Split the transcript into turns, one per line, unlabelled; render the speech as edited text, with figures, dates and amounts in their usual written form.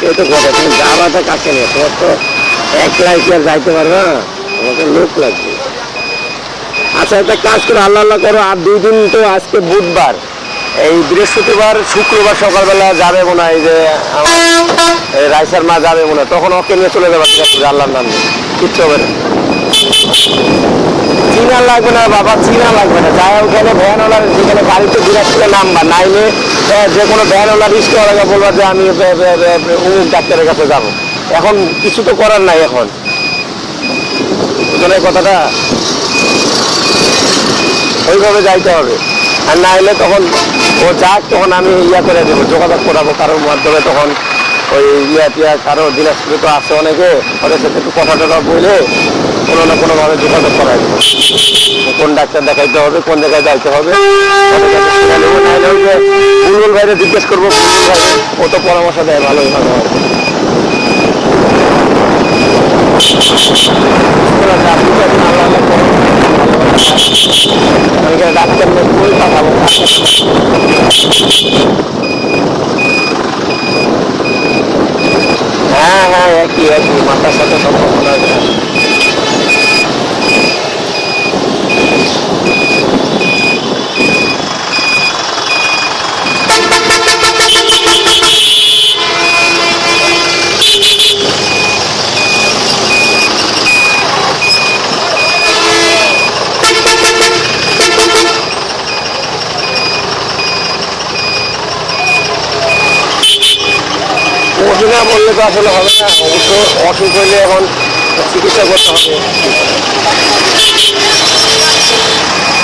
এটাই তো কথা, তুমি যাবাটা কাছে নিয়ে, তোমার তো একলাই কি আর যাইতে পারবে না, তোমাকে লোক লাগবে। আচ্ছা একটা কাজ করো, আল্লাহ আল্লাহ করো, আর 2 দিন তো, আজকে বুধবার, এই বৃহস্পতিবার শুক্রবার সকালবেলা যাবে মনে হয়, যে রাইসার মা যাবে মনে হয়, তখন ওকে নিয়ে চলে যাবে, ঠিক আছে আল্লাহর নাম নিয়ে, কিচ্ছু হবে না। চিনা লাগবে না বাবা, চিনা লাগবে না, যায় ওখানে ভ্যানওয়ালার যেখানে গাড়িতে বিরাট করে নামবা, নাইলে যে কোনো ভ্যানওয়ালা রিক্সাওয়ালাকে বলবা যে আমি অমুক ডাক্তারের কাছে যাবো। এখন কিছু তো করার নাই, এখন বুঝলেন কথাটা, ওইভাবে যাইতে হবে। আর না হলে তখন ও যাক, তখন আমি ইয়া করে দেবো, যোগাযোগ করাবো কারোর মাধ্যমে, তখন ওই ইয়া টিয়া কারো দিনাজপুরে তো আছে অনেকে, ওদের সাথে একটু কথা টথা বলে কোনো না কোনোভাবে যোগাযোগ করাই দেবো, কোন ডাক্তার দেখাইতে হবে, কোন জায়গায় যাইতে হবে, বুলবুল ভাইরে জিজ্ঞেস করবো, বুলবুল ভাই ও তো পরামর্শ দেয় ভালো ভালো হয়। ডাক্তার বই পাঠাবো, হ্যাঁ হ্যাঁ একই একই, মাথার সাথে সম্পর্ক আছে। অসুখ না বললে তো আসলে হবে না, অবশ্য অসুখ হইলে এখন চিকিৎসা করতে হবে।